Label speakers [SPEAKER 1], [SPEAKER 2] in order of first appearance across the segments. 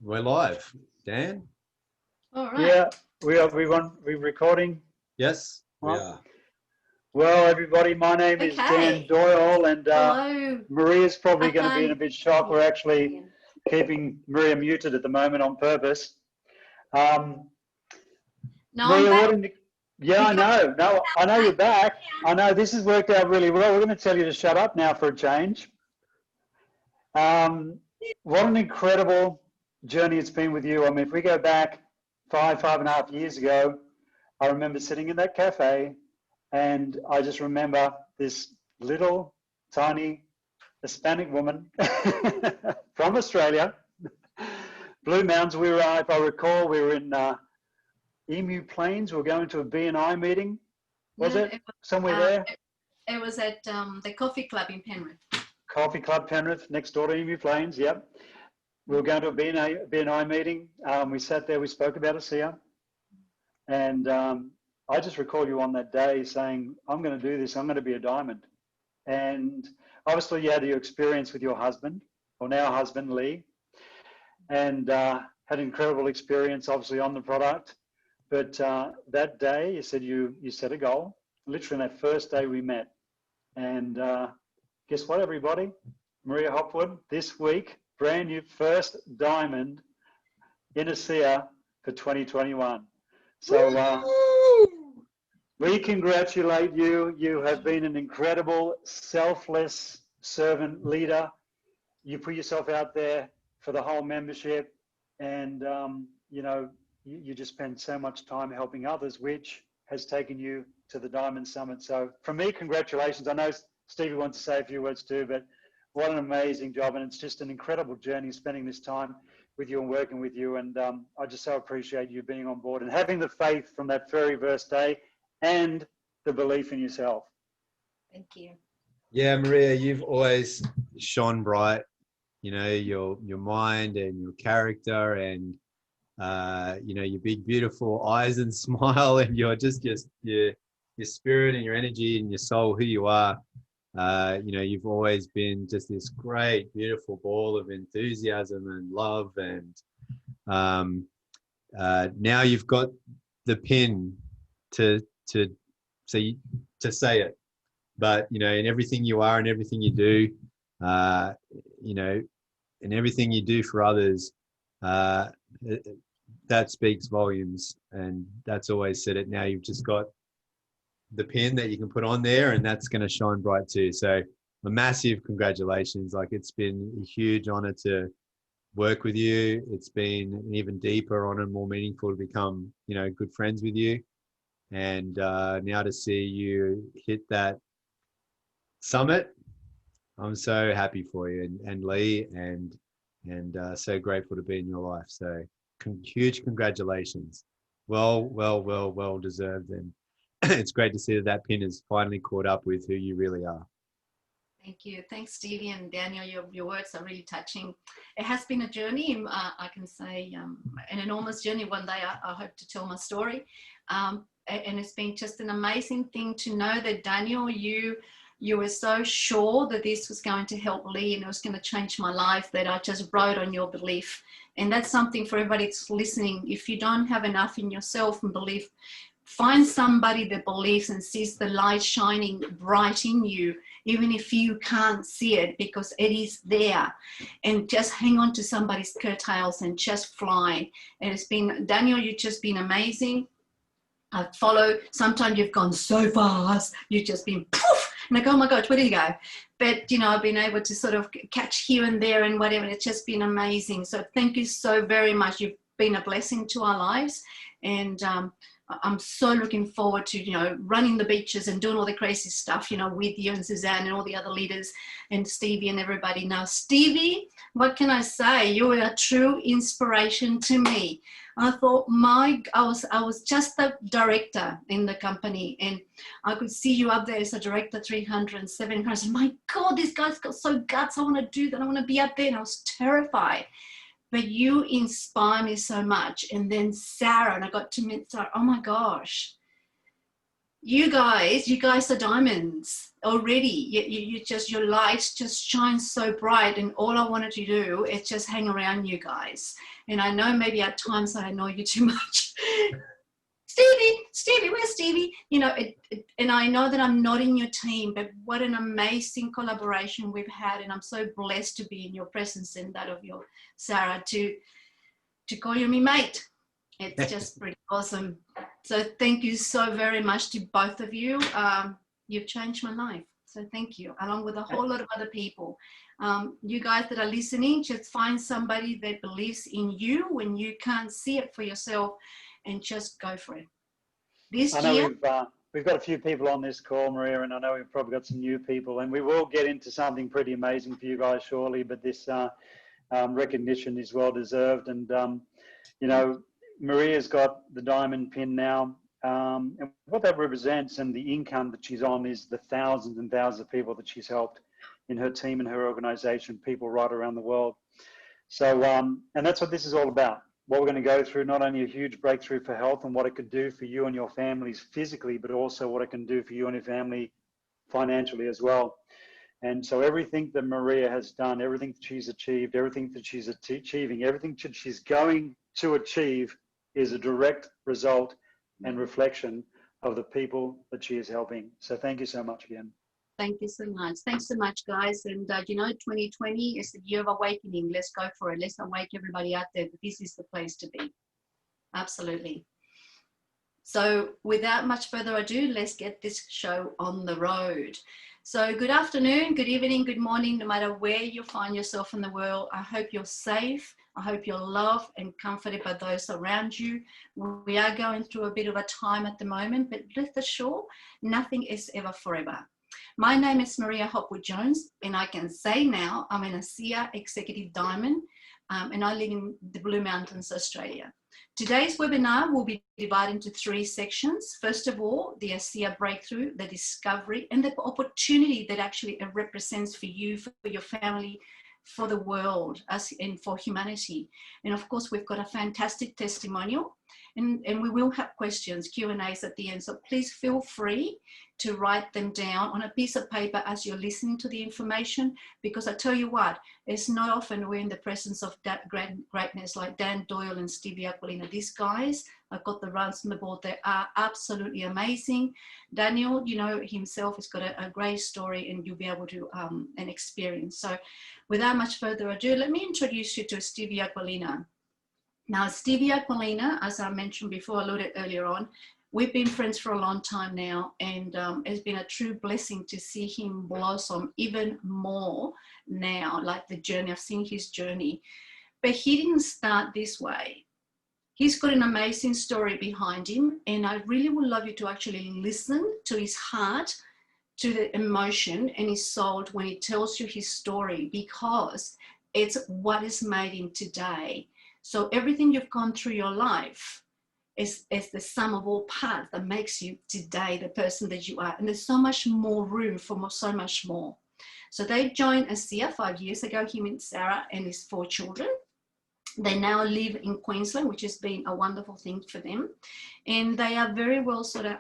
[SPEAKER 1] We're live. Dan?
[SPEAKER 2] All right.
[SPEAKER 3] Yeah, we're recording.
[SPEAKER 1] Yes, we
[SPEAKER 3] Right.
[SPEAKER 1] are.
[SPEAKER 3] Well, everybody, my name is Dan
[SPEAKER 2] Okay.
[SPEAKER 3] Doyle, and
[SPEAKER 2] Hello.
[SPEAKER 3] Maria's probably going to be in a
[SPEAKER 2] Um,
[SPEAKER 3] bit shock. We're actually keeping Maria muted at the moment on purpose.
[SPEAKER 2] No, I'm
[SPEAKER 3] Maria,
[SPEAKER 2] back.
[SPEAKER 3] yeah,
[SPEAKER 2] You
[SPEAKER 3] I know. No, I know you're
[SPEAKER 2] can't.
[SPEAKER 3] back. I know this has worked out really well. We're going to tell you to shut up now for a change. What an incredible journey it's been with you. I mean, if we go back 5.5 years ago, I remember sitting in that cafe, and I just remember this little tiny Hispanic woman from Australia, Blue Mountains. We were, if I recall, we were in Emu Plains. We were going to a BNI meeting. Was
[SPEAKER 2] No,
[SPEAKER 3] it somewhere there?
[SPEAKER 2] it was at the coffee club in Penrith.
[SPEAKER 3] Coffee Club Penrith, next door to Emu Plains. Yep. We were going to a BNI meeting. We sat there. We spoke about ASEA. And I just recall you on that day saying, I'm going to do this. I'm going to be a diamond. And obviously you had your experience with your husband, or now husband, Lee, and had incredible experience, obviously, on the product. But that day, you said you set a goal, literally on that first day we met. And guess what, everybody? Maria Hopwood, this week, brand new first diamond in ASEA for 2021. So we congratulate you. You have been an incredible, selfless servant leader. You put yourself out there for the whole membership, and you just spend so much time helping others, which has taken you to the Diamond Summit. So from me, congratulations. I know Stevie wants to say a few words too, but what an amazing job, and it's just an incredible journey spending this time with you and working with you. And I just so appreciate you being on board and having the faith from that very first day and the belief in yourself.
[SPEAKER 2] Thank you.
[SPEAKER 1] Yeah, Maria, you've always shone bright, you know, your mind and your character and, your big, beautiful eyes and smile, and you're just your spirit and your energy and your soul, who you are. You've always been just this great, beautiful ball of enthusiasm and love. And now you've got the pin to say it. But, in everything you are and everything you do, and everything you do for others, that speaks volumes. And that's always said it. Now you've just got the pin that you can put on there, and that's going to shine bright too. So a massive congratulations. Like, it's been a huge honor to work with you. It's been an even deeper honor, more meaningful to become, good friends with you. And now to see you hit that summit, I'm so happy for you and Lee, and so grateful to be in your life. So huge congratulations. Well deserved. And it's great to see that pin has finally caught up with who you really are.
[SPEAKER 2] Thank you. Thanks, Stevie and Daniel. Your words are really touching. It has been a journey. I can say an enormous journey. One day I hope to tell my story. And it's been just an amazing thing to know that, Daniel, you were so sure that this was going to help Lee and it was going to change my life, that I just rode on your belief. And that's something for everybody that's listening. If you don't have enough in yourself and belief, find somebody that believes and sees the light shining bright in you, even if you can't see it, because it is there. And just hang on to somebody's curtails and just fly. And it's been, Daniel, you've just been amazing. I follow. Sometimes you've gone so fast, you've just been poof, and I go, oh my gosh, where did you go? But, I've been able to sort of catch here and there and whatever, and it's just been amazing. So thank you so very much. You've been a blessing to our lives. And I'm so looking forward to, running the beaches and doing all the crazy stuff, with you and Suzanne and all the other leaders and Stevie and everybody. Now, Stevie, what can I say? You are a true inspiration to me. I thought, I was just the director in the company, and I could see you up there as a director, 300 and 700. I said, my God, this guy's got so guts. I want to do that. I want to be up there. And I was terrified. But you inspire me so much. And then Sarah, and I got to meet Sarah. Oh my gosh. you guys are diamonds already. You just, your light just shines so bright, and all I wanted to do is just hang around you guys. And I know maybe at times I annoy you too much. Stevie, where's Stevie? You know, and I know that I'm not in your team, but what an amazing collaboration we've had, and I'm so blessed to be in your presence and that of your Sarah, to call you me mate. It's just pretty awesome. So thank you so very much to both of you. You've changed my life. So thank you, along with a whole lot of other people. You guys that are listening, just find somebody that believes in you when you can't see it for yourself, and just go for it.
[SPEAKER 3] I know we've got a few people on this call, Maria, and I know we've probably got some new people, and we will get into something pretty amazing for you guys shortly, but this recognition is well deserved. And, you know, Maria's got the diamond pin now, and what that represents and the income that she's on is the thousands and thousands of people that she's helped in her team and her organization, people right around the world. So, and that's what this is all about. What we're going to go through, not only a huge breakthrough for health and what it could do for you and your families physically, but also what it can do for you and your family financially as well. And so everything that Maria has done, everything that she's achieved, everything that she's achieving, everything that she's going to achieve is a direct result and reflection of the people that she is helping. So thank you so much again.
[SPEAKER 2] Thank you so much. Thanks so much, guys. And you know, 2020 is the year of awakening. Let's go for it. Let's awake everybody out there that this is the place to be. Absolutely. So without much further ado, let's get this show on the road. So good afternoon, good evening, good morning, no matter where you find yourself in the world. I hope you're safe. I hope you're loved and comforted by those around you. We are going through a bit of a time at the moment, but rest assured, nothing is ever forever. My name is Maria Hopwood-Jones, and I can say now I'm an ASEA Executive Diamond, and I live in the Blue Mountains, Australia. Today's webinar will be divided into 3 sections. First of all, the ASEA breakthrough, the discovery, and the opportunity that actually it represents for you, for your family, for the world, and for humanity. And of course, we've got a fantastic testimonial, and we will have questions, Q&As at the end. So please feel free to write them down on a piece of paper as you're listening to the information, because I tell you what, it's not often we're in the presence of that greatness like Dan Doyle and Stevie Aquilina. These guys, I've got the runs on the board, they are absolutely amazing. Daniel, you know, himself has got a great story, and you'll be able to an experience. So without much further ado, let me introduce you to Stevie Aquilina. Now, Stevie Aquilina, as I mentioned before, alluded earlier on, we've been friends for a long time now, and it's been a true blessing to see him blossom even more now, like the journey. I've seen his journey, but he didn't start this way. He's got an amazing story behind him, and I really would love you to actually listen to his heart, to the emotion and his soul when he tells you his story, because it's what has made him today. So everything you've gone through your life is the sum of all parts that makes you today the person that you are. And there's so much more room for so much more. So they joined ASEA 5 years ago, him and Sarah and his 4 children. They now live in Queensland, which has been a wonderful thing for them. And they are very well sort of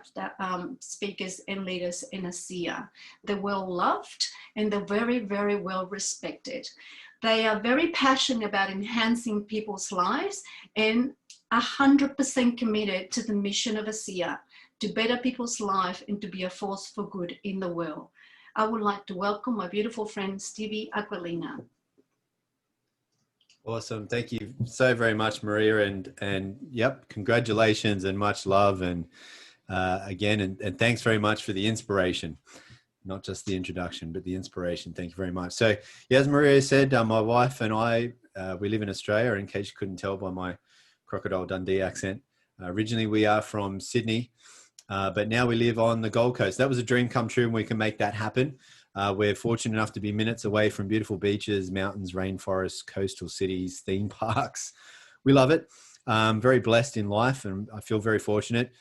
[SPEAKER 2] speakers and leaders in ASEA. They're well loved, and they're very, very well respected. They are very passionate about enhancing people's lives and 100% committed to the mission of ASEA, to better people's life and to be a force for good in the world. I would like to welcome my beautiful friend, Stevie Aquilina.
[SPEAKER 1] Awesome. Thank you so very much, Maria. And yep, congratulations and much love. And again, and thanks very much for the inspiration. Not just the introduction, but the inspiration. Thank you very much. So, yeah, as Maria said, my wife and I, we live in Australia, in case you couldn't tell by my Crocodile Dundee accent. Originally, we are from Sydney, but now we live on the Gold Coast. That was a dream come true, and we can make that happen. We're fortunate enough to be minutes away from beautiful beaches, mountains, rainforests, coastal cities, theme parks. We love it. Very blessed in life, and I feel very fortunate.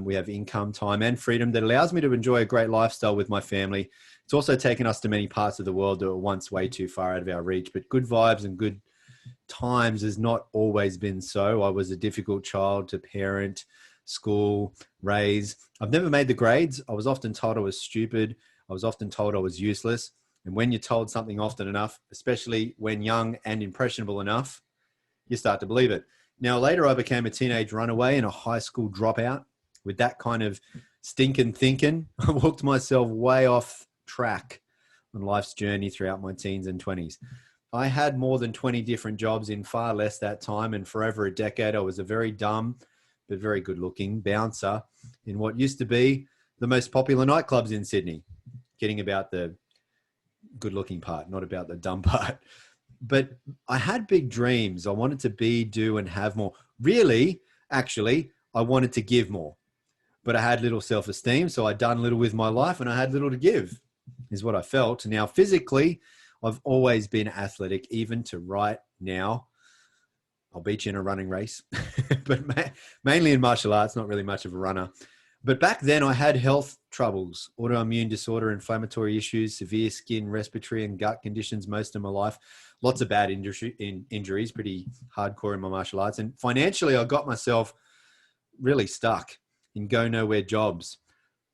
[SPEAKER 1] We have income, time, and freedom that allows me to enjoy a great lifestyle with my family. It's also taken us to many parts of the world that were once way too far out of our reach, but good vibes and good times has not always been so. I was a difficult child to parent, school, raise. I've never made the grades. I was often told I was stupid. I was often told I was useless. And when you're told something often enough, especially when young and impressionable enough, you start to believe it. Now, later I became a teenage runaway and a high school dropout. With that kind of stinking thinking, I walked myself way off track on life's journey throughout my teens and 20s. I had more than 20 different jobs in far less that time, and for over a decade, I was a very dumb but very good-looking bouncer in what used to be the most popular nightclubs in Sydney. Kidding about the good-looking part, not about the dumb part. But I had big dreams. I wanted to be, do, and have more. Really, actually, I wanted to give more. But I had little self-esteem, so I'd done little with my life, and I had little to give, is what I felt. Now, physically, I've always been athletic, even to right now. I'll beat you in a running race, but mainly in martial arts, not really much of a runner. But back then I had health troubles, autoimmune disorder, inflammatory issues, severe skin, respiratory and gut conditions most of my life. Lots of bad injuries, pretty hardcore in my martial arts. And financially, I got myself really stuck in go nowhere jobs,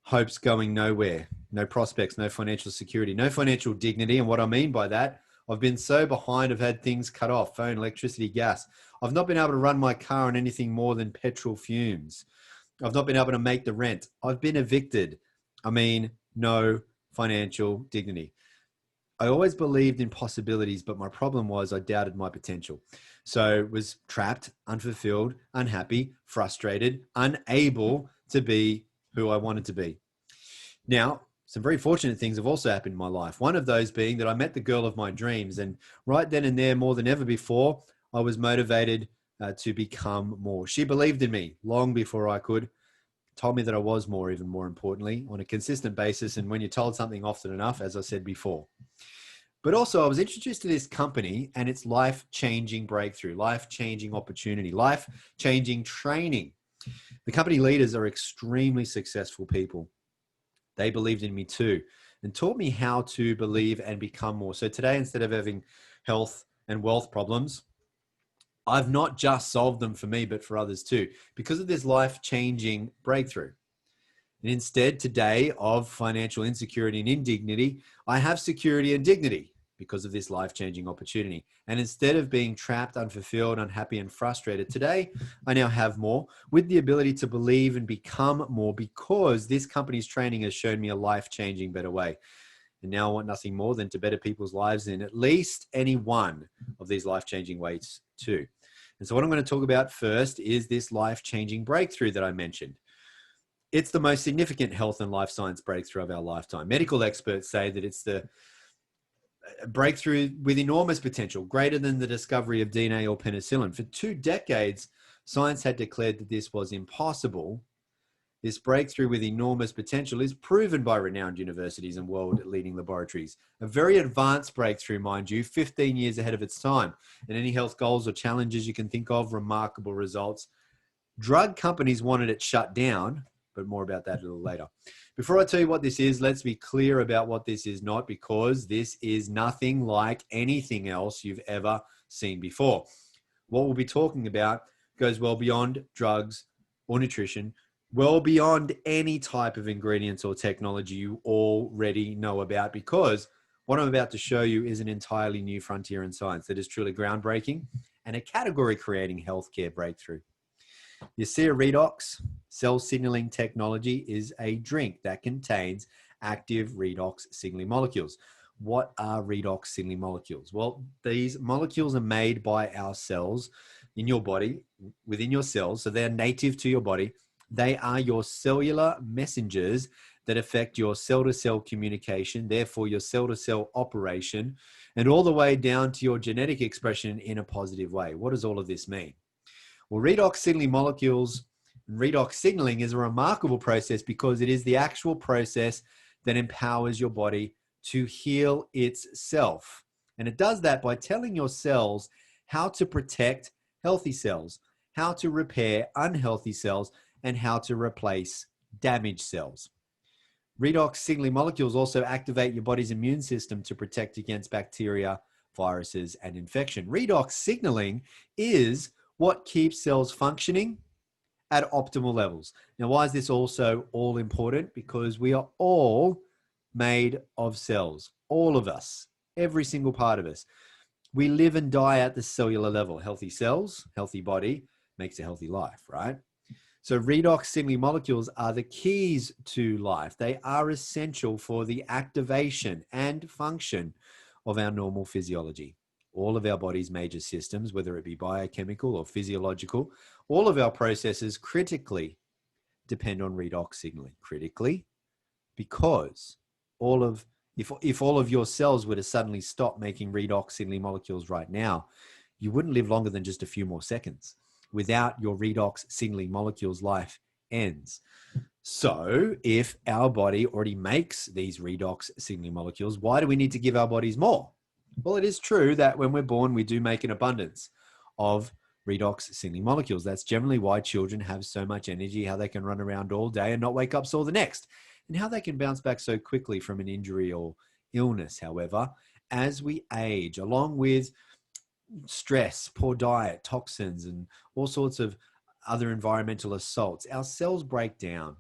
[SPEAKER 1] hopes going nowhere, no prospects, no financial security, no financial dignity. And what I mean by that, I've been so behind, I've had things cut off, phone, electricity, gas. I've not been able to run my car on anything more than petrol fumes. I've not been able to make the rent. I've been evicted. I mean, no financial dignity. I always believed in possibilities, but my problem was I doubted my potential. So was trapped, unfulfilled, unhappy, frustrated, unable to be who I wanted to be. Now, some very fortunate things have also happened in my life. One of those being that I met the girl of my dreams. And right then and there, more than ever before, I was motivated to become more. She believed in me long before I could, told me that I was more, even more importantly, on a consistent basis. And when you're told something often enough, as I said before. But also I was introduced to this company and its life-changing breakthrough, life-changing opportunity, life-changing training. The company leaders are extremely successful people. They believed in me too and taught me how to believe and become more. So today, instead of having health and wealth problems, I've not just solved them for me, but for others too, because of this life-changing breakthrough. And instead today of financial insecurity and indignity, I have security and dignity because of this life-changing opportunity. And instead of being trapped, unfulfilled, unhappy, and frustrated, today I now have more with the ability to believe and become more because this company's training has shown me a life-changing better way. And now I want nothing more than to better people's lives in at least any one of these life-changing ways too. And so what I'm going to talk about first is this life-changing breakthrough that I mentioned. It's the most significant health and life science breakthrough of our lifetime. Medical experts say that it's the breakthrough with enormous potential, greater than the discovery of DNA or penicillin. For 2 decades, science had declared that this was impossible. This breakthrough with enormous potential is proven by renowned universities and world-leading laboratories. A very advanced breakthrough, mind you, 15 years ahead of its time. And any health goals or challenges you can think of, remarkable results. Drug companies wanted it shut down, but more about that a little later. Before I tell you what this is, let's be clear about what this is not, because this is nothing like anything else you've ever seen before. What we'll be talking about goes well beyond drugs or nutrition, well beyond any type of ingredients or technology you already know about, because what I'm about to show you is an entirely new frontier in science that is truly groundbreaking and a category-creating healthcare breakthrough. You see, a redox cell signaling technology is a drink that contains active redox signaling molecules. What are redox signaling molecules? Well, these molecules are made by our cells in your body, within your cells, so they're native to your body. They are your cellular messengers that affect your cell-to-cell communication, therefore your cell-to-cell operation, and all the way down to your genetic expression in a positive way. What does all of this mean? Well, redox signaling molecules, redox signaling is a remarkable process because it is the actual process that empowers your body to heal itself. And it does that by telling your cells how to protect healthy cells, how to repair unhealthy cells, and how to replace damaged cells. Redox signaling molecules also activate your body's immune system to protect against bacteria, viruses, and infection. Redox signaling is what keeps cells functioning at optimal levels. Now, why is this also all important? Because we are all made of cells, all of us, every single part of us. We live and die at the cellular level. Healthy cells, healthy body makes a healthy life, right? So redox signaling molecules are the keys to life. They are essential for the activation and function of our normal physiology. All of our body's major systems, whether it be biochemical or physiological, all of our processes critically depend on redox signaling. Critically, because if all of your cells were to suddenly stop making redox signaling molecules right now, you wouldn't live longer than just a few more seconds. Without your redox signaling molecules, life ends. So if our body already makes these redox signaling molecules, why do we need to give our bodies more? Well, it is true that when we're born, we do make an abundance of redox signaling molecules. That's generally why children have so much energy, how they can run around all day and not wake up sore the next, and how they can bounce back so quickly from an injury or illness. However, as we age, along with stress, poor diet, toxins, and all sorts of other environmental assaults, our cells break down.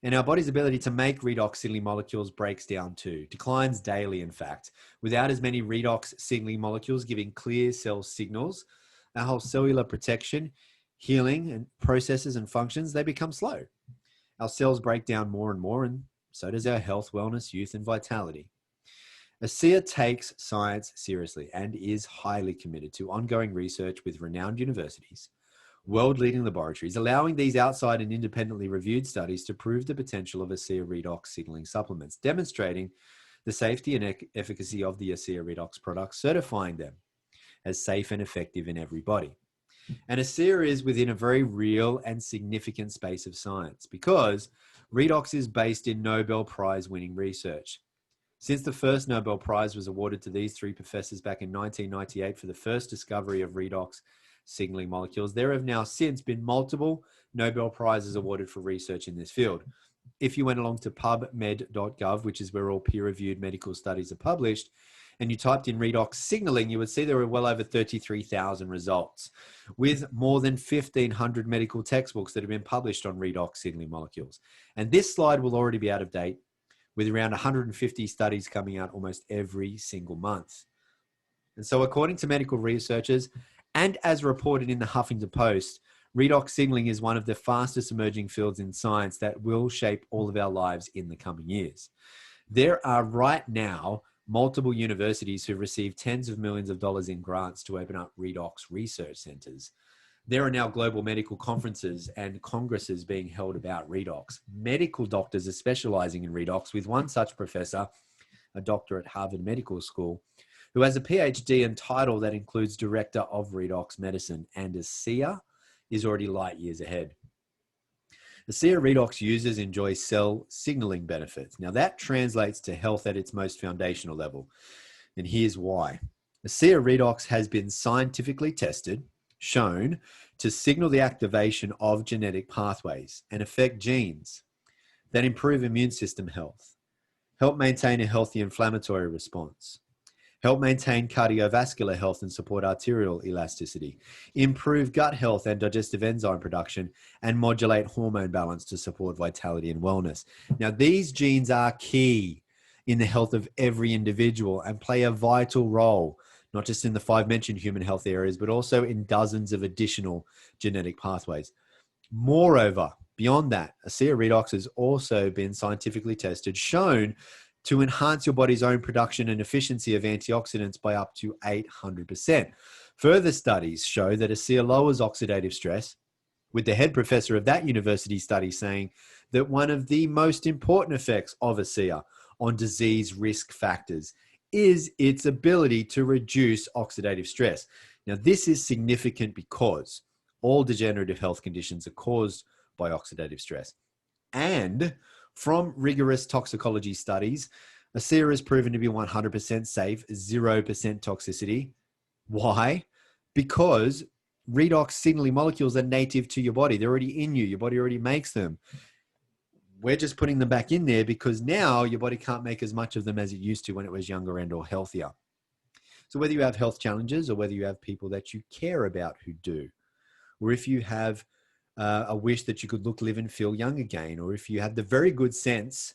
[SPEAKER 1] And our body's ability to make redox signaling molecules breaks down too, declines daily, in fact. Without as many redox signaling molecules giving clear cell signals, our whole cellular protection, healing, and processes and functions, they become slow. Our cells break down more and more, and so does our health, wellness, youth, and vitality. ASEA takes science seriously and is highly committed to ongoing research with renowned universities, world-leading laboratories, allowing these outside and independently reviewed studies to prove the potential of ASEA redox signaling supplements, demonstrating the safety and efficacy of the ASEA redox products, certifying them as safe and effective in every body. And ASEA is within a very real and significant space of science because redox is based in Nobel Prize winning research. Since the first Nobel Prize was awarded to these three professors back in 1998 for the first discovery of redox signaling molecules, there have now since been multiple Nobel Prizes awarded for research in this field. If you went along to pubmed.gov, which is where all peer-reviewed medical studies are published, and you typed in redox signaling, you would see there were well over 33,000 results, with more than 1,500 medical textbooks that have been published on redox signaling molecules. And this slide will already be out of date, with around 150 studies coming out almost every single month. And so according to medical researchers, and as reported in the Huffington Post, redox signaling is one of the fastest emerging fields in science that will shape all of our lives in the coming years. There are right now multiple universities who receive tens of millions of dollars in grants to open up redox research centers. There are now global medical conferences and congresses being held about redox. Medical doctors are specializing in redox, with one such professor, a doctor at Harvard Medical School, who has a PhD and title that includes Director of Redox Medicine, and ASEA is already light years ahead. ASEA redox users enjoy cell signaling benefits. Now that translates to health at its most foundational level. And here's why. ASEA redox has been scientifically tested, shown to signal the activation of genetic pathways and affect genes that improve immune system health, help maintain a healthy inflammatory response, help maintain cardiovascular health and support arterial elasticity, improve gut health and digestive enzyme production, and modulate hormone balance to support vitality and wellness. Now, these genes are key in the health of every individual and play a vital role, not just in the 5 mentioned human health areas, but also in dozens of additional genetic pathways. Moreover, beyond that, ASEA redox has also been scientifically tested, shown to enhance your body's own production and efficiency of antioxidants by up to 800%. Further studies show that ASEA lowers oxidative stress, with the head professor of that university study saying that one of the most important effects of ASEA on disease risk factors is its ability to reduce oxidative stress. Now, this is significant because all degenerative health conditions are caused by oxidative stress. And from rigorous toxicology studies, ASEA is proven to be 100% safe, 0% toxicity. Why? Because redox signaling molecules are native to your body. They're already in you. Your body already makes them. We're just putting them back in there because now your body can't make as much of them as it used to when it was younger and or healthier. So whether you have health challenges or whether you have people that you care about who do, or if you have a wish that you could look, live, and feel young again, or if you have the very good sense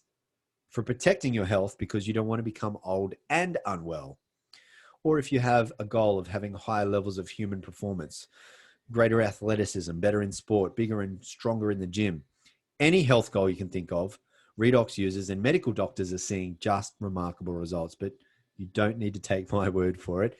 [SPEAKER 1] for protecting your health because you don't want to become old and unwell, or if you have a goal of having higher levels of human performance, greater athleticism, better in sport, bigger and stronger in the gym, any health goal you can think of, Redox users and medical doctors are seeing just remarkable results, but you don't need to take my word for it.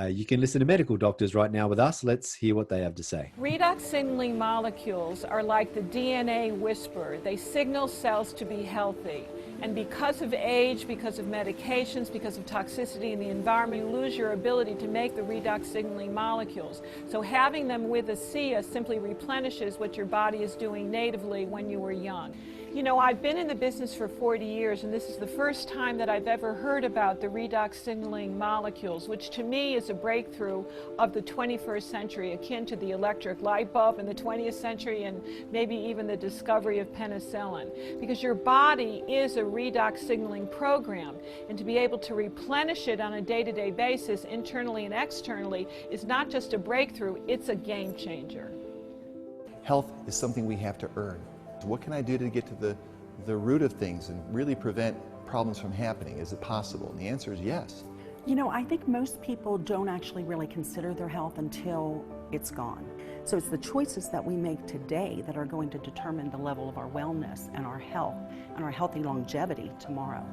[SPEAKER 1] You can listen to medical doctors right now with us. Let's hear what they have to say.
[SPEAKER 4] Redox signaling molecules are like the DNA whisperer. They signal cells to be healthy. And because of age, because of medications, because of toxicity in the environment, you lose your ability to make the redox signaling molecules. So having them with ASEA simply replenishes what your body is doing natively when you were young. You know, I've been in the business for 40 years, and this is the first time that I've ever heard about the redox signaling molecules, which to me is a breakthrough of the 21st century, akin to the electric light bulb in the 20th century and maybe even the discovery of penicillin. Because your body is a redox signaling program, and to be able to replenish it on a day-to-day basis, internally and externally, is not just a breakthrough, it's a game changer.
[SPEAKER 5] Health is something we have to earn. What can I do to get to the root of things and really prevent problems from happening? Is it possible? And the answer is yes.
[SPEAKER 6] You know, I think most people don't actually really consider their health until it's gone. So it's the choices that we make today that are going to determine the level of our wellness and our health and our healthy longevity tomorrow.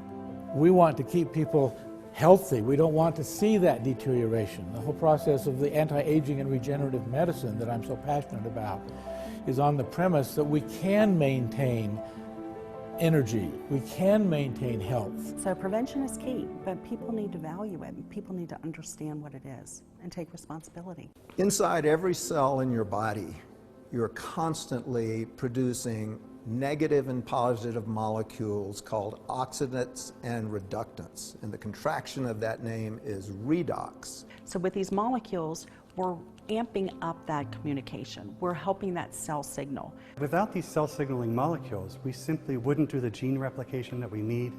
[SPEAKER 7] We want to keep people healthy. We don't want to see that deterioration. The whole process of the anti-aging and regenerative medicine that I'm so passionate about is on the premise that we can maintain energy, we can maintain health.
[SPEAKER 6] So prevention is key, but people need to value it, and people need to understand what it is and take responsibility.
[SPEAKER 8] Inside every cell in your body, you're constantly producing negative and positive molecules called oxidants and reductants, and the contraction of that name is redox.
[SPEAKER 6] So with these molecules, we're amping up that communication. We're helping that cell signal.
[SPEAKER 9] Without these cell signaling molecules, we simply wouldn't do the gene replication that we need,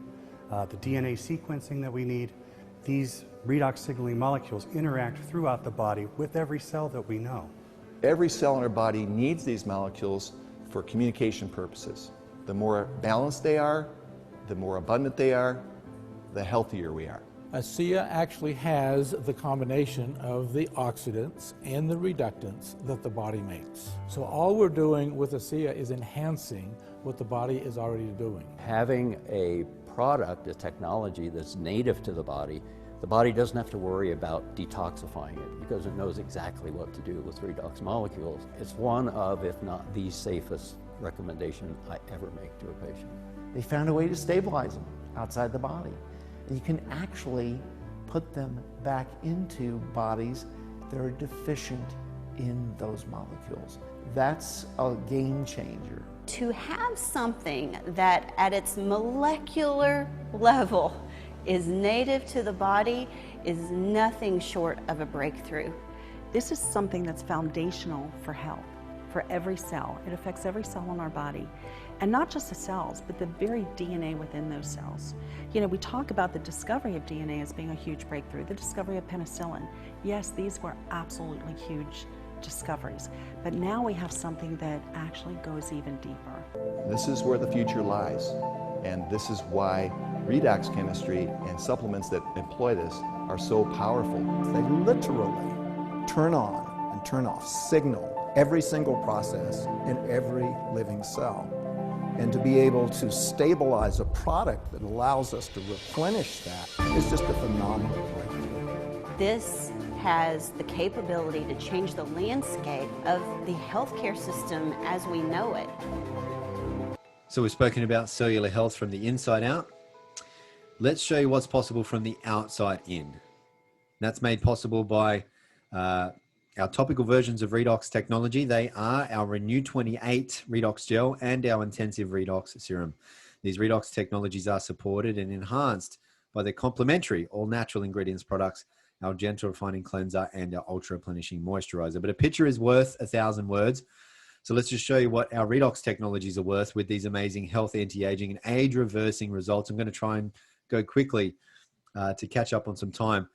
[SPEAKER 9] the DNA sequencing that we need. These redox signaling molecules interact throughout the body with every cell that we know.
[SPEAKER 5] Every cell in our body needs these molecules for communication purposes. The more balanced they are, the more abundant they are, the healthier we are.
[SPEAKER 7] ASEA actually has the combination of the oxidants and the reductants that the body makes. So all we're doing with ASEA is enhancing what the body is already doing.
[SPEAKER 10] Having a product, a technology that's native to the body doesn't have to worry about detoxifying it because it knows exactly what to do with redox molecules. It's one of, if not the safest recommendation I ever make to a patient.
[SPEAKER 11] They found a way to stabilize them outside the body. And you can actually put them back into bodies that are deficient in those molecules. That's a game changer.
[SPEAKER 12] To have something that at its molecular level is native to the body is nothing short of a breakthrough.
[SPEAKER 6] This is something that's foundational for health, for every cell. It affects every cell in our body. And not just the cells, but the very DNA within those cells. You know, we talk about the discovery of DNA as being a huge breakthrough, the discovery of penicillin. Yes, these were absolutely huge discoveries, but now we have something that actually goes even deeper.
[SPEAKER 5] This is where the future lies, and this is why redox chemistry and supplements that employ this are so powerful.
[SPEAKER 8] They literally turn on and turn off, signal every single process in every living cell. And to be able to stabilize a product that allows us to replenish that is just a phenomenal breakthrough.
[SPEAKER 12] This has the capability to change the landscape of the healthcare system as we know it.
[SPEAKER 1] So we've spoken about cellular health from the inside out. Let's show you what's possible from the outside in. That's made possible by our topical versions of Redox technology. They are our Renew 28 Redox Gel and our Intensive Redox Serum. These Redox technologies are supported and enhanced by the complementary all-natural ingredients products, our Gentle Refining Cleanser and our Ultra Replenishing Moisturizer. But a picture is worth 1,000 words. So let's just show you what our Redox technologies are worth with these amazing health, anti-aging, and age-reversing results. I'm going to try and go quickly to catch up on some time.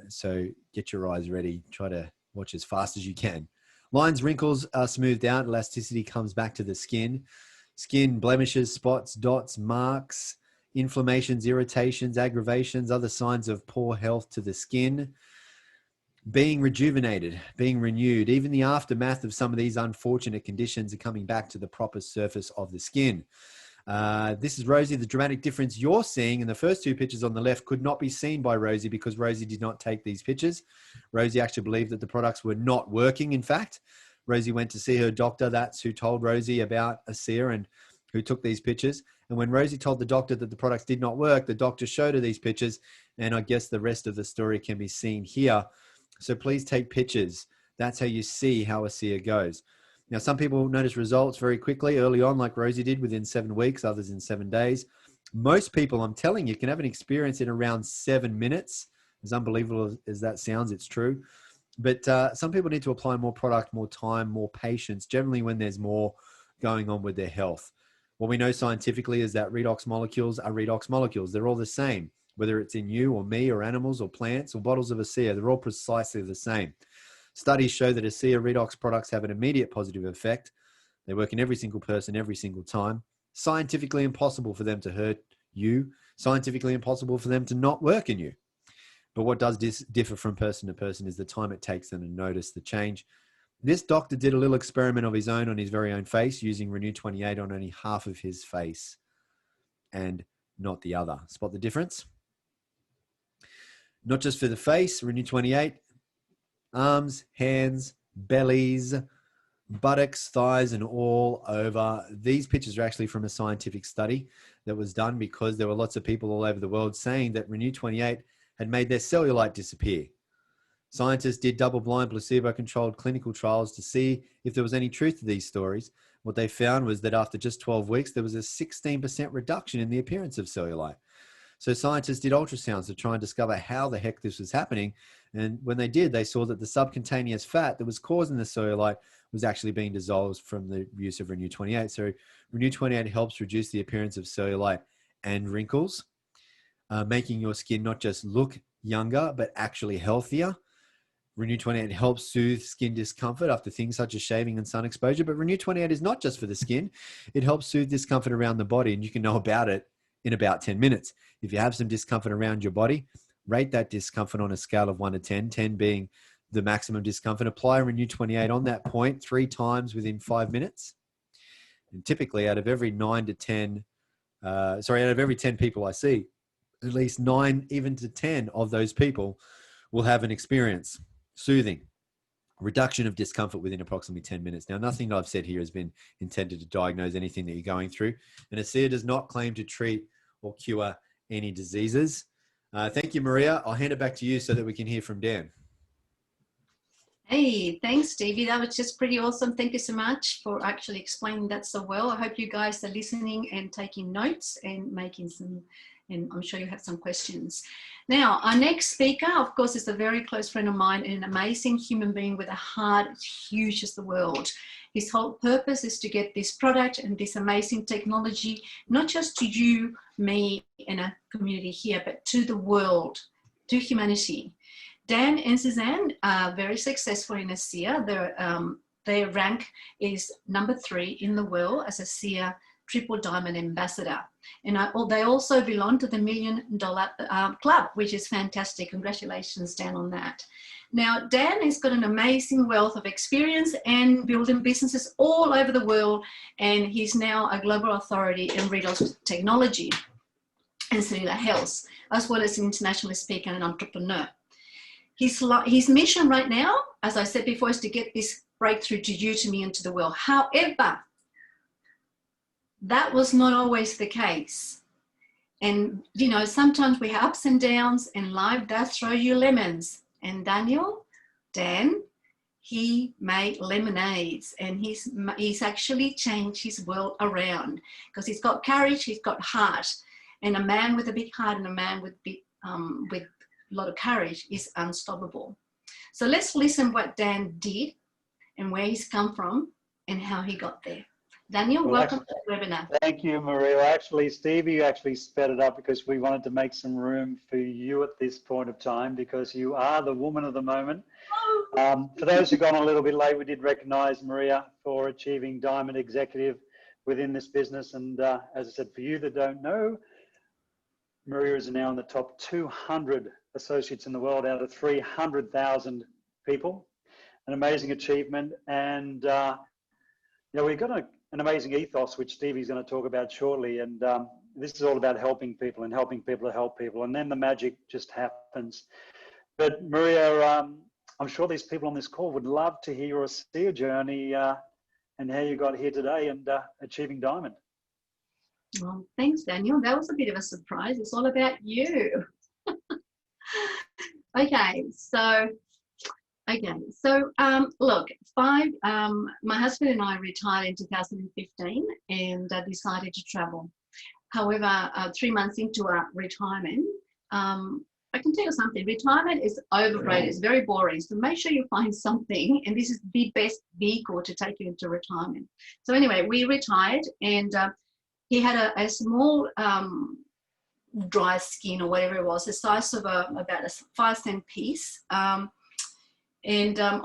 [SPEAKER 1] So get your eyes ready. Try to watch as fast as you can. Lines, wrinkles are smoothed out. Elasticity comes back to the skin. Skin blemishes, spots, dots, marks, inflammations, irritations, aggravations, other signs of poor health to the skin. Being rejuvenated, being renewed. Even the aftermath of some of these unfortunate conditions are coming back to the proper surface of the skin. This is Rosie. The dramatic difference you're seeing in the first two pictures on the left could not be seen by Rosie because Rosie did not take these pictures. Rosie actually believed that the products were not working. In fact, Rosie went to see her doctor. That's who told Rosie about ASEA and who took these pictures. And when Rosie told the doctor that the products did not work, the doctor showed her these pictures. And I guess the rest of the story can be seen here. So please take pictures. That's how you see how ASEA goes. Now, some people notice results very quickly early on, like Rosie did within 7 weeks, others in 7 days. Most people, I'm telling you, can have an experience in around 7 minutes. As unbelievable as that sounds, it's true. But some people need to apply more product, more time, more patience, generally when there's more going on with their health. What we know scientifically is that redox molecules are redox molecules. They're all the same, whether it's in you or me or animals or plants or bottles of ASEA. They're all precisely the same. Studies show that ASEA redox products have an immediate positive effect. They work in every single person, every single time. Scientifically impossible for them to hurt you. Scientifically impossible for them to not work in you. But what does differ from person to person is the time it takes them to notice the change. This doctor did a little experiment of his own on his very own face using Renew 28 on only half of his face and not the other. Spot the difference? Not just for the face, Renew 28, arms, hands, bellies, buttocks, thighs, and all over. These pictures are actually from a scientific study that was done because there were lots of people all over the world saying that Renew 28 had made their cellulite disappear. Scientists did double-blind, placebo-controlled clinical trials to see if there was any truth to these stories. What they found was that after just 12 weeks, there was a 16% reduction in the appearance of cellulite. So scientists did ultrasounds to try and discover how the heck this was happening. And when they did, they saw that the subcutaneous fat that was causing the cellulite was actually being dissolved from the use of Renew 28. So Renew 28 helps reduce the appearance of cellulite and wrinkles, making your skin not just look younger, but actually healthier. Renew 28 helps soothe skin discomfort after things such as shaving and sun exposure. But Renew 28 is not just for the skin. It helps soothe discomfort around the body, and you can know about it in about 10 minutes. If you have some discomfort around your body, rate that discomfort on a scale of 1 to 10, 10 being the maximum discomfort. Apply Renew 28 on that point 3 times within 5 minutes. And typically out of every 10 people I see, at least 9, even to 10 of those people will have an experience. Soothing, reduction of discomfort within approximately 10 minutes. Now, nothing that I've said here has been intended to diagnose anything that you're going through. And ASEA does not claim to treat or cure any diseases. Thank you, Maria. I'll hand it back to you so that we can hear from Dan.
[SPEAKER 2] Hey, thanks, Stevie. That was just pretty awesome. Thank you so much for actually explaining that so well. I hope you guys are listening and taking notes and making some, and I'm sure you have some questions. Now, our next speaker, of course, is a very close friend of mine and an amazing human being with a heart as huge as the world. His whole purpose is to get this product and this amazing technology, not just to you, me, and our community here, but to the world, to humanity. Dan and Suzanne are very successful in ASEA. Their rank is number 3 in the world as ASEA Triple Diamond Ambassador. And they also belong to the $1 Million Club, which is fantastic. Congratulations, Dan, on that. Now, Dan has got an amazing wealth of experience and building businesses all over the world, and he's now a global authority in redox technology and cellular health, as well as an international speaker and entrepreneur. His mission right now, as I said before, is to get this breakthrough to you, to me, and to the world. However, that was not always the case. And, you know, sometimes we have ups and downs, and life does throw you lemons. And Dan, he made lemonades, and he's actually changed his world around because he's got courage, he's got heart. And a man with a big heart and a man with a lot of courage is unstoppable. So let's listen what Dan did and where he's come from and how he got there. Daniel,
[SPEAKER 3] Well,
[SPEAKER 2] welcome to the webinar.
[SPEAKER 3] Thank you, Maria. Actually, Stevie, you actually sped it up because we wanted to make some room for you at this point of time because you are the woman of the moment. For those who've gone a little bit late, we did recognize Maria for achieving Diamond Executive within this business. And as I said, for you that don't know, Maria is now in the top 200 associates in the world out of 300,000 people. An amazing achievement. And, you know, we've got an amazing ethos, which Stevie's going to talk about shortly. And this is all about helping people and helping people to help people. And then the magic just happens. But Maria, I'm sure these people on this call would love to hear your ASEA journey and how you got here today and achieving Diamond.
[SPEAKER 2] Well, thanks, Daniel. That was a bit of a surprise. It's all about you. Okay, so look, my husband and I retired in 2015 and decided to travel. However, 3 months into our retirement, I can tell you something, retirement is overrated, it's very boring. So make sure you find something, and this is the best vehicle to take you into retirement. So anyway, we retired, and he had a small dry skin or whatever it was, the size of about a 5-cent piece, on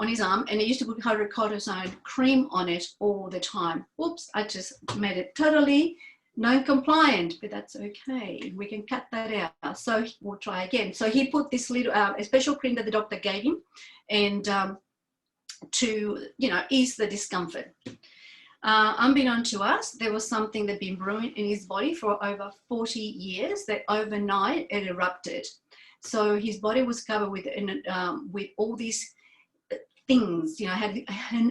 [SPEAKER 2] his arm, and he used to put hydrocortisone cream on it all the time. Oops, I just made it totally non-compliant, but that's okay. We can cut that out. So we'll try again. So he put this little, a special cream that the doctor gave him, and to, you know, ease the discomfort. Unbeknown to us, there was something that had been brewing in his body for over 40 years that overnight it erupted. So his body was covered with all these things, you know, had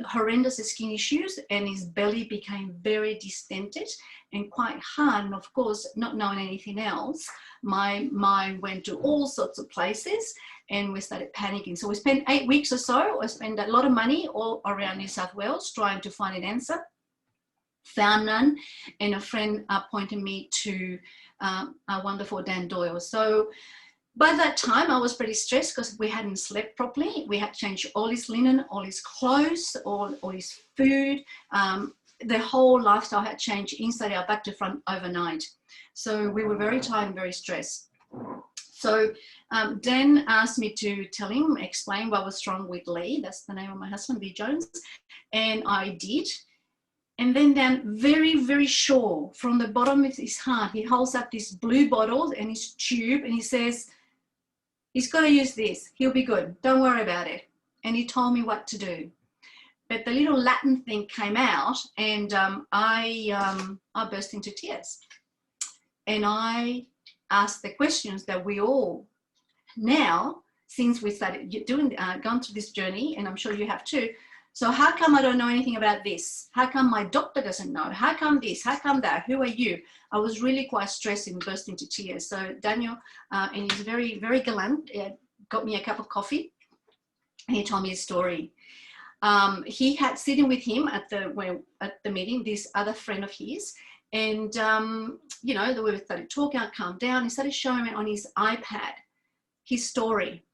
[SPEAKER 2] horrendous skin issues, and his belly became very distended and quite hard. And of course, not knowing anything else, my mind went to all sorts of places and we started panicking. So we spent 8 weeks or so. I spent a lot of money all around New South Wales trying to find an answer. Found none, and a friend pointed me to a wonderful Dan Doyle. So by that time, I was pretty stressed because we hadn't slept properly. We had changed all his linen, all his clothes, all his food. The whole lifestyle had changed inside out, back to front overnight. So we were very tired and very stressed. So Dan asked me to tell him, explain what was wrong with Lee. That's the name of my husband, Lee Jones. And I did. And then Dan, very, very sure, from the bottom of his heart, he holds up this blue bottle and his tube, and he says, he's got to use this. He'll be good. Don't worry about it. And he told me what to do. But the little Latin thing came out, and I burst into tears. And I asked the questions that we all now, since we started gone through this journey, and I'm sure you have too. So how come I don't know anything about this? How come my doctor doesn't know? How come this? How come that? Who are you? I was really quite stressed and burst into tears. So Daniel, and he's very, very gallant, got me a cup of coffee, and he told me his story. He had sitting with him at the meeting, this other friend of his, and you know, the way we started talking, I calmed down. He started showing me on his iPad his story,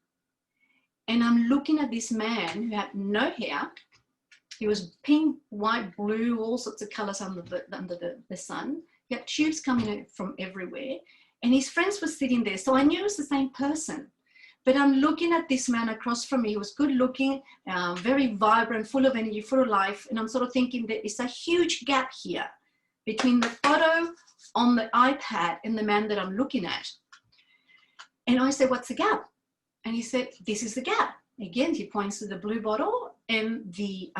[SPEAKER 2] and I'm looking at this man who had no hair. He was pink, white, blue, all sorts of colors under the sun. He had tubes coming out from everywhere, and his friends were sitting there. So I knew it was the same person. But I'm looking at this man across from me. He was good looking, very vibrant, full of energy, full of life. And I'm sort of thinking that it's a huge gap here between the photo on the iPad and the man that I'm looking at. And I said, what's the gap? And he said, this is the gap. Again, he points to the blue bottle and the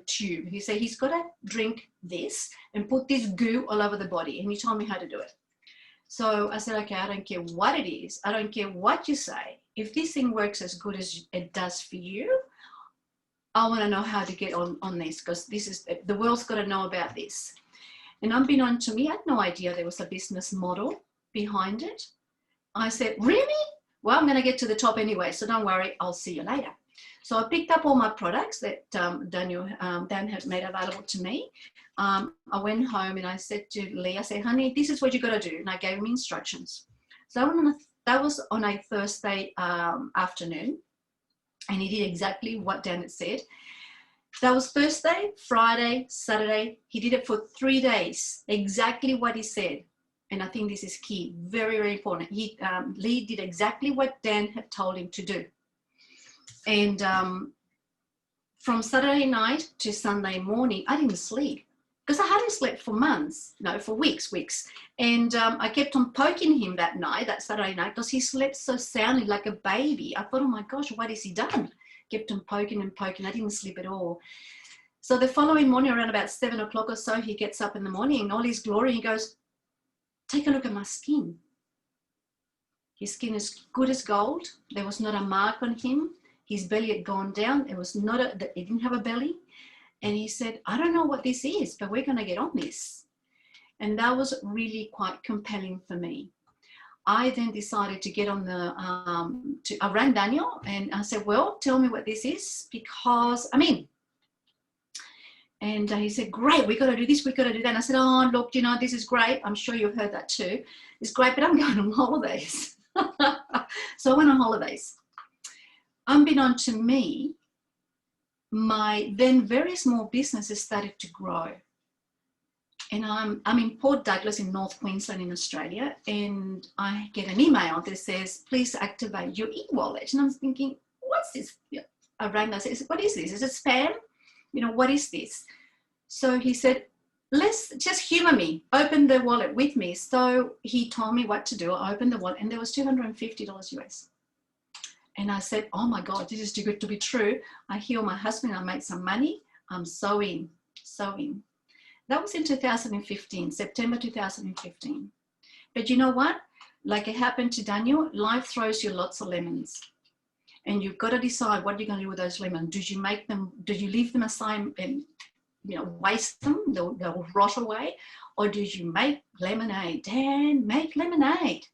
[SPEAKER 2] tube. He said, he's got to drink this and put this goo all over the body. And he told me how to do it. So I said, okay, I don't care what it is. I don't care what you say. If this thing works as good as it does for you, I want to know how to get on this, because this is, the world's got to know about this. And unbeknown to me, I had no idea there was a business model behind it. I said, really? Well, I'm going to get to the top anyway, so don't worry, I'll see you later. So I picked up all my products that Dan had made available to me. I went home and I said to Lee, I said, honey, this is what you got to do. And I gave him instructions. So that was on a Thursday afternoon, and he did exactly what Dan had said. That was Thursday, Friday, Saturday. He did it for 3 days, exactly what he said. And I think this is key, very, very important. Lee did exactly what Dan had told him to do. And from Saturday night to Sunday morning, I didn't sleep because I hadn't slept for months, no, for weeks. And I kept on poking him that night, that Saturday night, because he slept so soundly like a baby. I thought, oh my gosh, what has he done? Kept on poking and poking. I didn't sleep at all. So the following morning, around about 7 o'clock or so, he gets up in the morning in all his glory. He goes, take a look at my skin. His skin is good as gold. There was not a mark on him. His belly had gone down. It was not he didn't have a belly. And he said, I don't know what this is, but we're going to get on this. And that was really quite compelling for me. I then decided to get on the, I rang Daniel and I said, well, tell me what this is because I'm in. And he said, great, we got to do this, we got to do that. And I said, oh, look, you know, this is great. I'm sure you've heard that too. It's great, but I'm going on holidays. So I went on holidays. Unbeknownst to me, my then very small business has started to grow. And I'm in Port Douglas in North Queensland in Australia, and I get an email that says, please activate your e-wallet. And I'm thinking, what's this? I rang and I said, what is this? Is it spam? You know, what is this? So he said, let's just humor me, open the wallet with me. So he told me what to do. I opened the wallet and there was $250 US. And I said, oh my God, this is too good to be true. I heal my husband, I made some money. I'm so in. That was in 2015, September 2015. But you know what? Like it happened to Daniel, life throws you lots of lemons. And you've got to decide what you're going to do with those lemons. Do you make them, do you leave them aside and, you know, waste them, they'll rot away? Or do you make lemonade? Dan, make lemonade.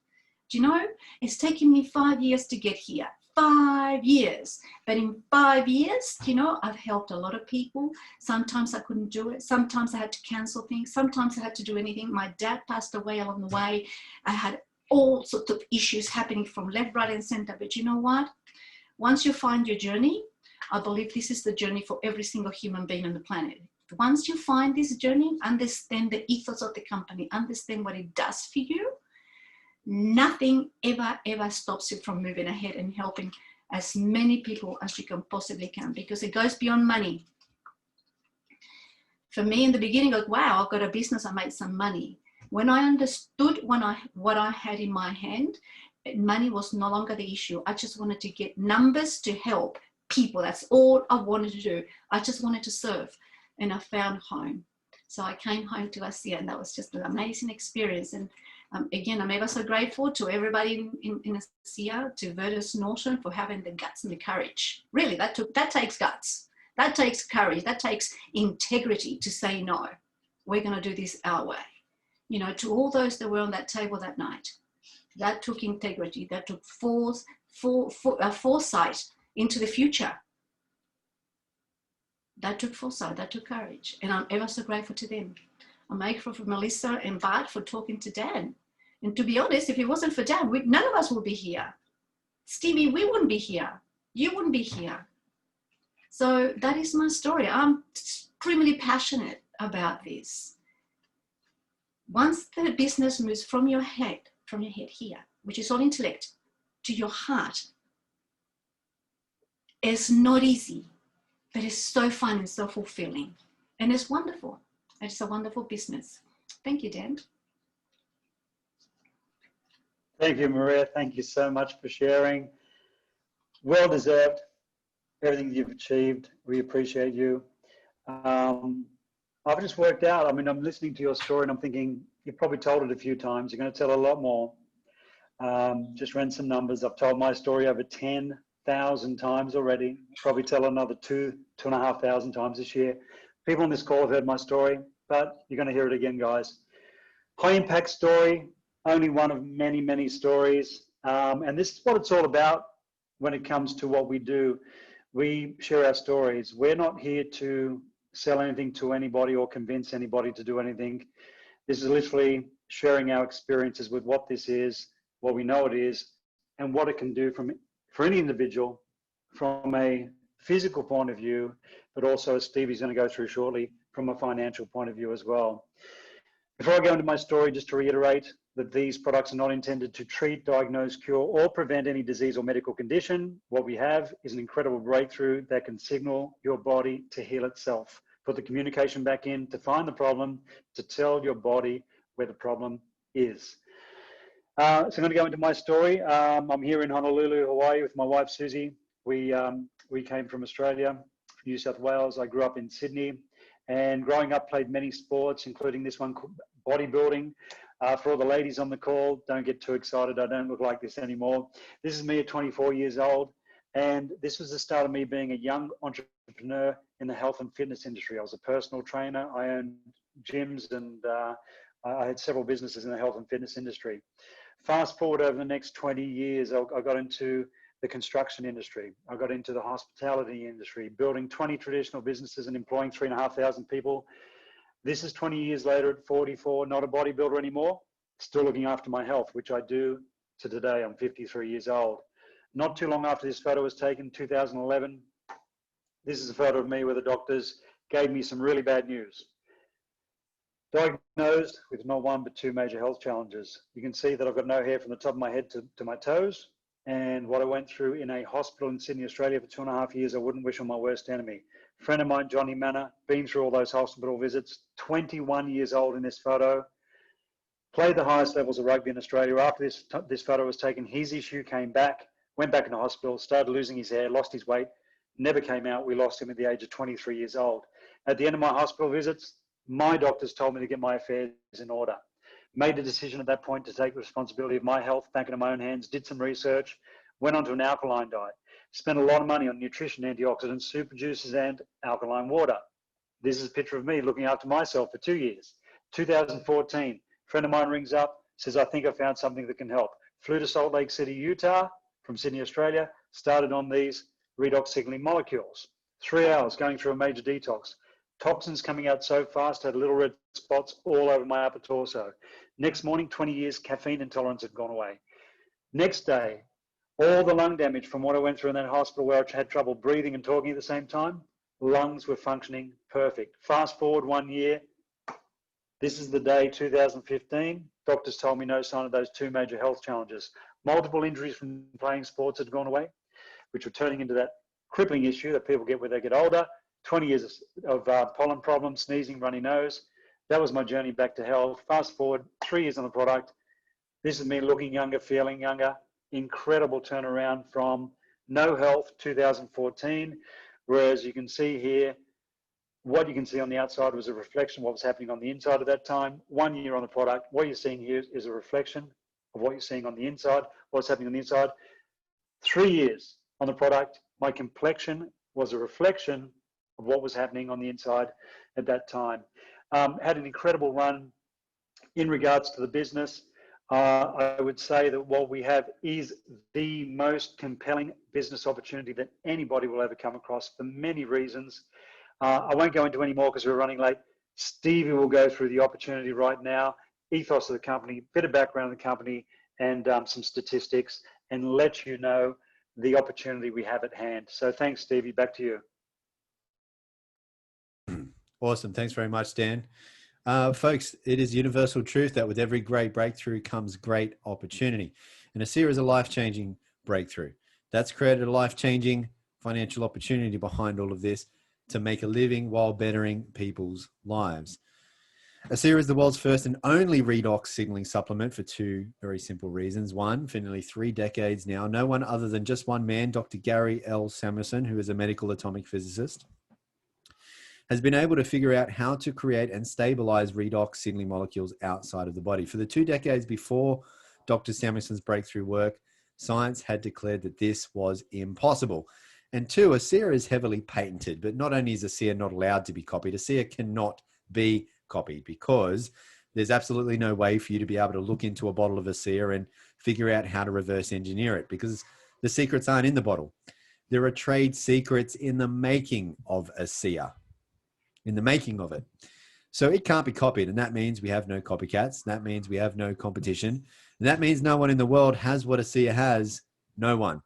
[SPEAKER 2] Do you know, it's taken me 5 years to get here. 5 years. But in 5 years, you know, I've helped a lot of people. Sometimes I couldn't do it. Sometimes I had to cancel things. Sometimes I had to do anything. My dad passed away along the way. I had all sorts of issues happening from left, right, and center. But you know what? Once you find your journey, I believe this is the journey for every single human being on the planet. Once you find this journey, understand the ethos of the company, understand what it does for you, nothing ever stops you from moving ahead and helping as many people as you can possibly can, because it goes beyond money. For me in the beginning, like, wow, I've got a business, I made some money. When I understood what I had in my hand, money was no longer the issue. I just wanted to get numbers to help people. That's all I wanted to do. I just wanted to serve, and I found home. So I came home to ASEA, and that was just an amazing experience. And again, I'm ever so grateful to everybody in ASEA, to Virtus Norton for having the guts and the courage. Really, that takes guts. That takes courage. That takes integrity to say no. We're going to do this our way. You know, to all those that were on that table that night, that took integrity. That took foresight into the future. That took foresight. That took courage. And I'm ever so grateful to them. I'm grateful for Melissa and Bart for talking to Dan. And to be honest, if it wasn't for Dan, none of us would be here. Stevie, we wouldn't be here. You wouldn't be here. So that is my story. I'm extremely passionate about this. Once the business moves from your head here, which is all intellect, to your heart, it's not easy, but it's so fun and so fulfilling. And it's wonderful. It's a wonderful business. Thank you, Dan.
[SPEAKER 3] Thank you, Maria. Thank you so much for sharing. Well deserved. Everything you've achieved. We appreciate you. I've just worked out, I mean, I'm listening to your story and I'm thinking, you've probably told it a few times. You're going to tell a lot more. Just ran some numbers. I've told my story over 10,000 times already. Probably tell another 2,500 times this year. People on this call have heard my story, but you're going to hear it again, guys. High impact story, only one of many, many stories. And this is what it's all about when it comes to what we do. We share our stories. We're not here to sell anything to anybody or convince anybody to do anything. This is literally sharing our experiences with what this is, what we know it is, and what it can do for any individual from a physical point of view, but but also, as Stevie's going to go through shortly, from a financial point of view as well. Before I go into my story, just to reiterate that these products are not intended to treat, diagnose, cure, or prevent any disease or medical condition. What we have is an incredible breakthrough that can signal your body to heal itself, put the communication back in, to find the problem, to tell your body where the problem is. So I'm going to go into my story. I'm here in Honolulu, Hawaii with my wife, Susie. We came from Australia, New South Wales. I grew up in Sydney, and growing up played many sports, including this one, bodybuilding. For all the ladies on the call, don't get too excited. I don't look like this anymore. This is me at 24 years old, and this was the start of me being a young entrepreneur in the health and fitness industry. I was a personal trainer. I owned gyms, and I had several businesses in the health and fitness industry. Fast forward over the next 20 years, I got into the construction industry. I got into the hospitality industry, building 20 traditional businesses and employing 3,500 people. This is 20 years later at 44, not a bodybuilder anymore, still looking after my health, which I do to today. I'm 53 years old. Not too long after this photo was taken, 2011, this is a photo of me where the doctors gave me some really bad news. Diagnosed with not one, but two major health challenges. You can see that I've got no hair from the top of my head to my toes. And what I went through in a hospital in Sydney, Australia for 2.5 years, I wouldn't wish on my worst enemy. Friend of mine, Johnny Manor, been through all those hospital visits, 21 years old in this photo, played the highest levels of rugby in Australia. After this photo was taken, his issue came back, went back in the hospital, started losing his hair, lost his weight, never came out. We lost him at the age of 23 years old. At the end of my hospital visits, my doctors told me to get my affairs in order. Made the decision at that point to take the responsibility of my health back into my own hands, did some research, went onto an alkaline diet, spent a lot of money on nutrition, antioxidants, super juices, and alkaline water. This is a picture of me looking after myself for 2 years. 2014, a friend of mine rings up, says, I think I found something that can help. Flew to Salt Lake City, Utah, from Sydney, Australia, started on these Redox signaling molecules. 3 hours going through a major detox. Toxins coming out so fast, had little red spots all over my upper torso. Next morning, 20 years, caffeine intolerance had gone away. Next day, all the lung damage from what I went through in that hospital where I had trouble breathing and talking at the same time, lungs were functioning perfect. Fast forward 1 year, this is the day 2015. Doctors told me no sign of those two major health challenges. Multiple injuries from playing sports had gone away, which were turning into that crippling issue that people get when they get older. 20 years of pollen problems, sneezing, runny nose. That was my journey back to health. Fast forward 3 years on the product. This is me looking younger, feeling younger. Incredible turnaround from no health 2014. Whereas you can see here, what you can see on the outside was a reflection of what was happening on the inside at that time. 1 year on the product. What you're seeing here is a reflection of what you're seeing on the inside, what's happening on the inside. 3 years on the product, my complexion was a reflection of what was happening on the inside at that time. Had an incredible run in regards to the business. I would say that what we have is the most compelling business opportunity that anybody will ever come across for many reasons. I won't go into any more because we're running late. Stevie will go through the opportunity right now, ethos of the company, bit of background of the company, and some statistics, and let you know the opportunity we have at hand. So thanks, Stevie. Back to you.
[SPEAKER 1] Awesome. Thanks very much, Dan. Folks, it is universal truth that with every great breakthrough comes great opportunity. And ASEA is a life-changing breakthrough. That's created a life-changing financial opportunity behind all of this to make a living while bettering people's lives. ASEA is the world's first and only redox signaling supplement for two very simple reasons. One, for nearly 3 decades now, no one other than just one man, Dr. Gary L. Samuelson, who is a medical atomic physicist, has been able to figure out how to create and stabilize redox signaling molecules outside of the body. For the 2 decades before Dr. Samuelson's breakthrough work, science had declared that this was impossible. And two, ASEA is heavily patented, but not only is ASEA not allowed to be copied, ASEA cannot be copied because there's absolutely no way for you to be able to look into a bottle of ASEA and figure out how to reverse engineer it because the secrets aren't in the bottle. There are trade secrets in the making of ASEA. In the making of it. So it can't be copied. And that means we have no copycats. That means we have no competition. And that means no one in the world has what ASEA has. No one.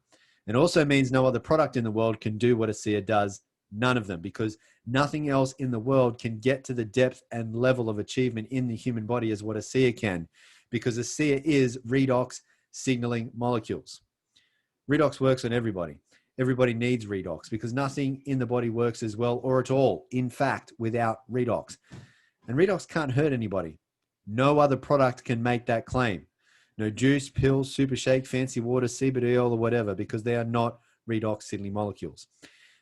[SPEAKER 1] It also means no other product in the world can do what ASEA does None of them, because nothing else in the world can get to the depth and level of achievement in the human body as what ASEA can, because ASEA is redox signaling molecules. Redox works on everybody. Everybody needs redox because nothing in the body works as well or at all, in fact, without redox. And redox can't hurt anybody. No other product can make that claim. No juice, pills, super shake, fancy water, CBD oil, or whatever, because they are not redox signaling molecules.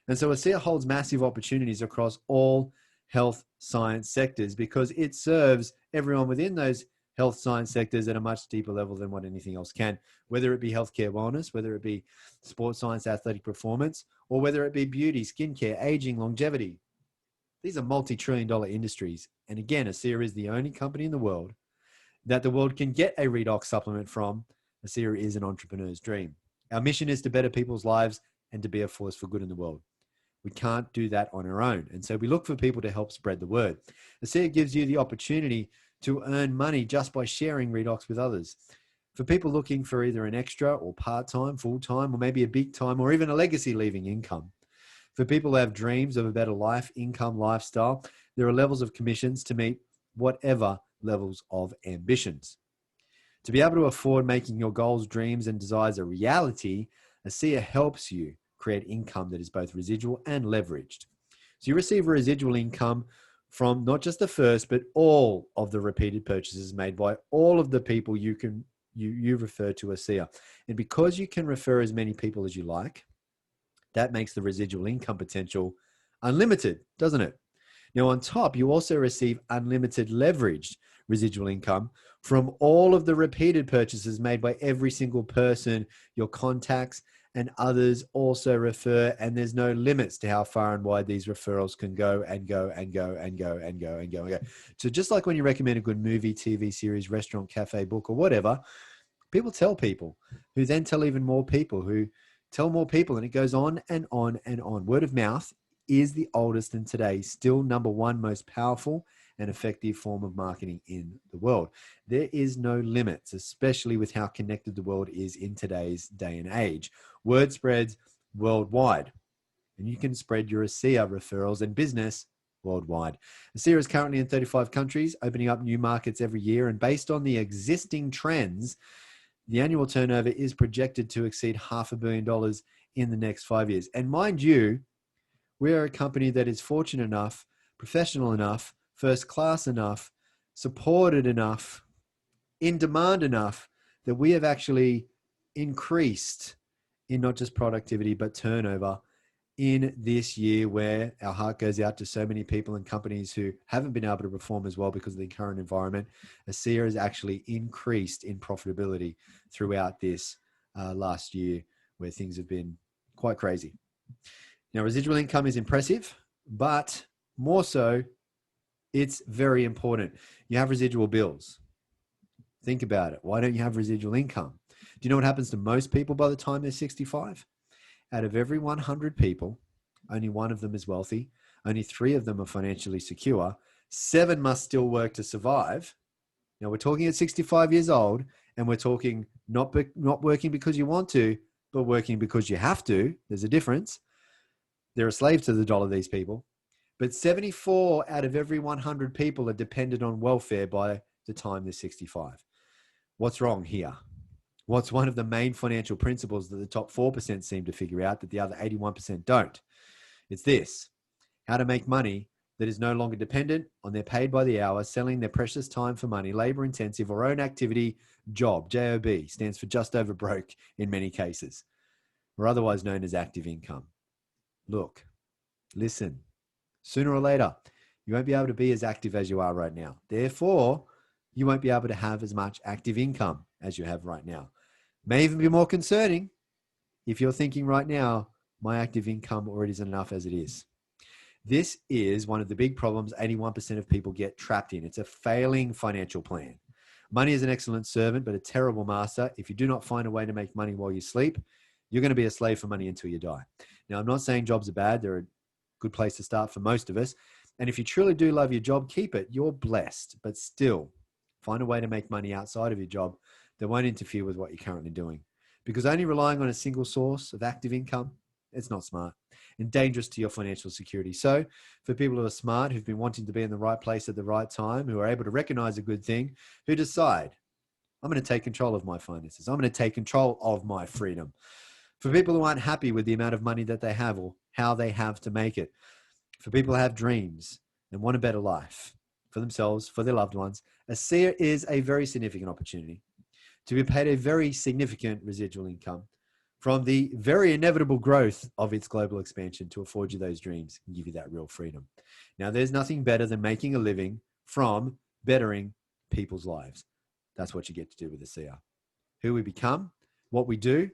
[SPEAKER 1] And so ASEA holds massive opportunities across all health science sectors because it serves everyone within those health science sectors at a much deeper level than what anything else can, whether it be healthcare wellness, whether it be sports science, athletic performance, or whether it be beauty, skincare, aging, longevity. These are multi-trillion-dollar industries. And again, ASEA is the only company in the world that the world can get a redox supplement from. ASEA is an entrepreneur's dream. Our mission is to better people's lives and to be a force for good in the world. We can't do that on our own. And so we look for people to help spread the word. ASEA gives you the opportunity to earn money just by sharing redox with others. For people looking for either an extra or part-time, full-time, or maybe a big time, or even a legacy leaving income. For people who have dreams of a better life, income, lifestyle, there are levels of commissions to meet whatever levels of ambitions. To be able to afford making your goals, dreams, and desires a reality, ASEA helps you create income that is both residual and leveraged. So you receive a residual income from not just the first, but all of the repeated purchases made by all of the people you refer to ASEA. And because you can refer as many people as you like, that makes the residual income potential unlimited, doesn't it? Now, on top, you also receive unlimited leveraged residual income from all of the repeated purchases made by every single person your contacts and others also refer, and there's no limits to how far and wide these referrals can go and go and go and go and go and go and go. So just like when you recommend a good movie, TV series, restaurant, cafe, book, or whatever, people tell people who then tell even more people who tell more people, and it goes on and on and on. Word of mouth is the oldest and today still #1 most powerful and effective form of marketing in the world. There is no limits, especially with how connected the world is in today's day and age. Word spreads worldwide, and you can spread your ASEA referrals and business worldwide. ASEA is currently in 35 countries, opening up new markets every year, and based on the existing trends, the annual turnover is projected to exceed $500 million in the next 5 years. And mind you, we are a company that is fortunate enough, professional enough, first class enough, supported enough, in demand enough that we have actually increased in not just productivity, but turnover in this year, where our heart goes out to so many people and companies who haven't been able to perform as well because of the current environment. ASEA has actually increased in profitability throughout this last year, where things have been quite crazy. Now, residual income is impressive, but more so, it's very important. You have residual bills. Think about it. Why don't you have residual income? Do you know what happens to most people by the time they're 65? Out of every 100 people, only one of them is wealthy. Only 3 of them are financially secure. 7 must still work to survive. Now, we're talking at 65 years old, and we're talking not working because you want to, but working because you have to. There's a difference. They're a slave to the dollar, these people. But 74 out of every 100 people are dependent on welfare by the time they're 65. What's wrong here? What's one of the main financial principles that the top 4% seem to figure out that the other 81% don't? It's this: how to make money that is no longer dependent on their paid by the hour, selling their precious time for money, labor intensive or own activity job. JOB stands for just over broke in many cases, or otherwise known as active income. Look, listen, sooner or later, you won't be able to be as active as you are right now. Therefore, you won't be able to have as much active income as you have right now. May even be more concerning if you're thinking right now, my active income already isn't enough as it is. This is one of the big problems 81% of people get trapped in. It's a failing financial plan. Money is an excellent servant, but a terrible master. If you do not find a way to make money while you sleep, you're going to be a slave for money until you die. Now, I'm not saying jobs are bad. They're a good place to start for most of us. And if you truly do love your job, keep it. You're blessed, but still find a way to make money outside of your job that won't interfere with what you're currently doing. Because only relying on a single source of active income It's not smart and dangerous to your financial security. So for people who are smart, who've been wanting to be in the right place at the right time, who are able to recognize a good thing, who decide, I'm going to take control of my finances. I'm going to take control of my freedom. For people who aren't happy with the amount of money that they have or how they have to make it. For people who have dreams and want a better life for themselves, for their loved ones, a SEER is a very significant opportunity to be paid a very significant residual income from the very inevitable growth of its global expansion to afford you those dreams and give you that real freedom. Now, there's nothing better than making a living from bettering people's lives. That's what you get to do with a SEER. Who we become, what we do,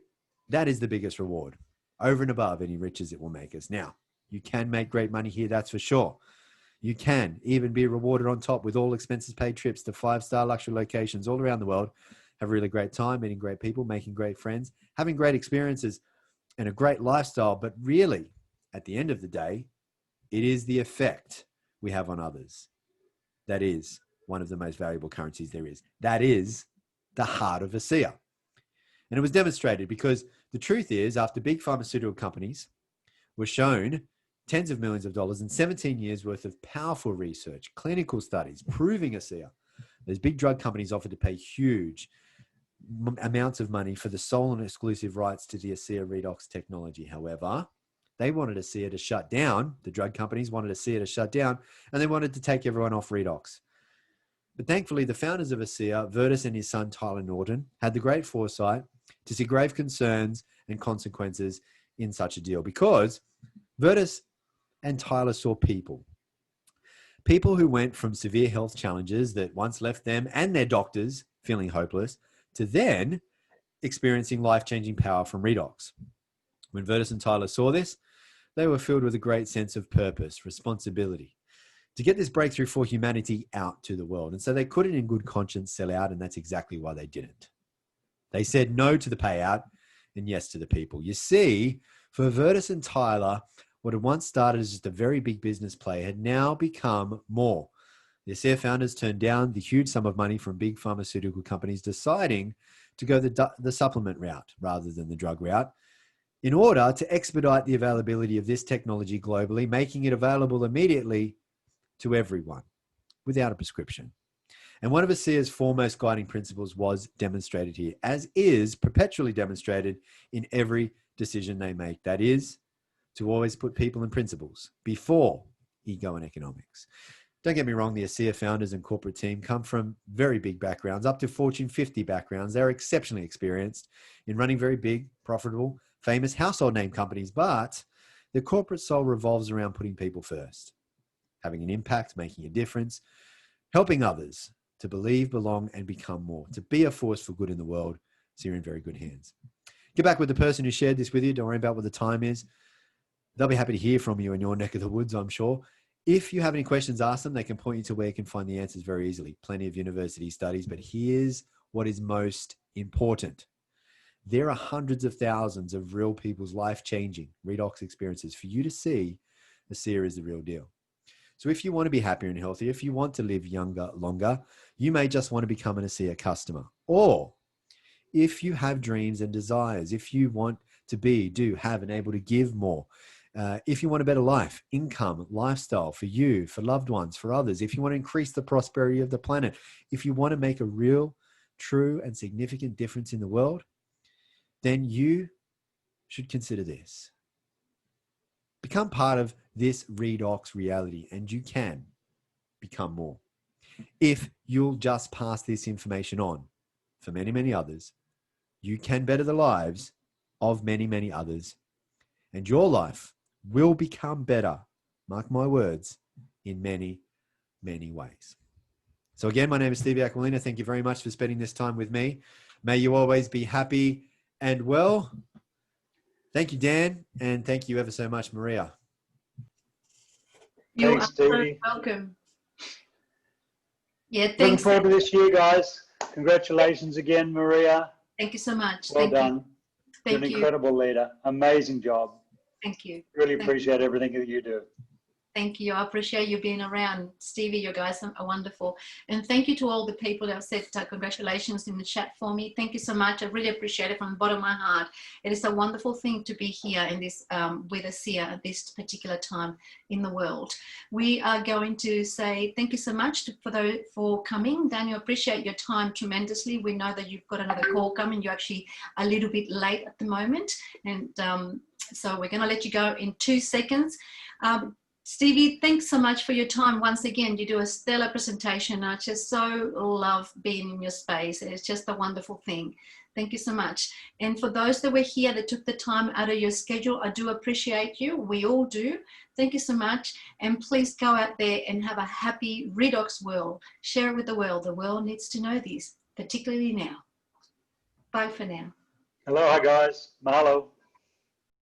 [SPEAKER 1] that is the biggest reward, over and above any riches it will make us. Now, you can make great money here, that's for sure. You can even be rewarded on top with all expenses paid trips to 5-star luxury locations all around the world. Have a really great time, meeting great people, making great friends, having great experiences and a great lifestyle. But really, at the end of the day, it is the effect we have on others. That is one of the most valuable currencies there is. That is the heart of a SEER. And it was demonstrated because the truth is, after big pharmaceutical companies were shown tens of millions of dollars and 17 years worth of powerful research, clinical studies proving a SEER, those big drug companies offered to pay huge amounts of money for the sole and exclusive rights to the SEER Redox technology. However, they wanted a SEER to shut down. The drug companies wanted a SEER to shut down, and they wanted to take everyone off Redox. But thankfully, the founders of a SEER, Virtus and his son Tyler Norton, had the great foresight to see grave concerns and consequences in such a deal, because Virtus and Tyler saw people who went from severe health challenges that once left them and their doctors feeling hopeless to then experiencing life-changing power from Redox. When Virtus and Tyler saw this, they were filled with a great sense of purpose, responsibility to get this breakthrough for humanity out to the world. And so they couldn't in good conscience sell out, and that's exactly why they didn't. They said no to the payout and yes to the people. You see, for Virtus and Tyler, what had once started as just a very big business play had now become more. The SEER founders turned down the huge sum of money from big pharmaceutical companies, deciding to go the supplement route rather than the drug route in order to expedite the availability of this technology globally, making it available immediately to everyone without a prescription. And one of a SEER's foremost guiding principles was demonstrated here, as is perpetually demonstrated in every decision they make. That is, to always put people and principles before ego and economics. Don't get me wrong, the SEER founders and corporate team come from very big backgrounds, up to Fortune 50 backgrounds. They're exceptionally experienced in running very big, profitable, famous household name companies, but the corporate soul revolves around putting people first, having an impact, making a difference, helping others to believe, belong, and become more, to be a force for good in the world. So you're in very good hands. Get back with the person who shared this with you. Don't worry about what the time is. They'll be happy to hear from you in your neck of the woods, I'm sure. If you have any questions, ask them. They can point you to where you can find the answers very easily. Plenty of university studies, but here's what is most important. There are hundreds of thousands of real people's life-changing Redox experiences for you to see the SEER is the real deal. So if you want to be happier and healthier, if you want to live younger, longer, you may just want to become an SEER customer. Or if you have dreams and desires, if you want to be, do, have, and able to give more, if you want a better life, income, lifestyle for you, for loved ones, for others, if you want to increase the prosperity of the planet, if you want to make a real, true, and significant difference in the world, then you should consider this. Become part of this Redox reality, and you can become more. If you'll just pass this information on for many, many others, you can better the lives of many, many others, and your life will become better, mark my words, in many, many ways. So again, my name is Stevie Aquilina. Thank you very much for spending this time with me. May you always be happy and well. Thank you, Dan, and thank you ever so much, Maria.
[SPEAKER 2] You
[SPEAKER 3] Thanks,
[SPEAKER 2] are so
[SPEAKER 3] Stevie.
[SPEAKER 2] welcome. Yeah,
[SPEAKER 3] Looking
[SPEAKER 2] thanks.
[SPEAKER 3] forward to this year, guys. Congratulations again, Maria.
[SPEAKER 2] Thank you so much.
[SPEAKER 3] Well
[SPEAKER 2] Thank
[SPEAKER 3] done.
[SPEAKER 2] you.
[SPEAKER 3] You're
[SPEAKER 2] Thank
[SPEAKER 3] an
[SPEAKER 2] you.
[SPEAKER 3] incredible leader. Amazing job.
[SPEAKER 2] Thank you.
[SPEAKER 3] Really
[SPEAKER 2] Thank
[SPEAKER 3] appreciate everything that you do.
[SPEAKER 2] Thank you. I appreciate you being around. Stevie, you guys are wonderful. And thank you to all the people that have said congratulations in the chat for me. Thank you so much. I really appreciate it from the bottom of my heart. It is a wonderful thing to be here in this with us here at this particular time in the world. We are going to say thank you so much for coming. Daniel, appreciate your time tremendously. We know that you've got another call coming. You're actually a little bit late at the moment. And so we're going to let you go in 2 seconds. Stevie, thanks so much for your time. Once again, you do a stellar presentation. I just so love being in your space. It's just a wonderful thing. Thank you so much. And for those that were here that took the time out of your schedule, I do appreciate you. We all do. Thank you so much. And please go out there and have a happy Redox world. Share it with the world. The world needs to know this, particularly now. Bye for now.
[SPEAKER 3] Aloha, guys. Mahalo.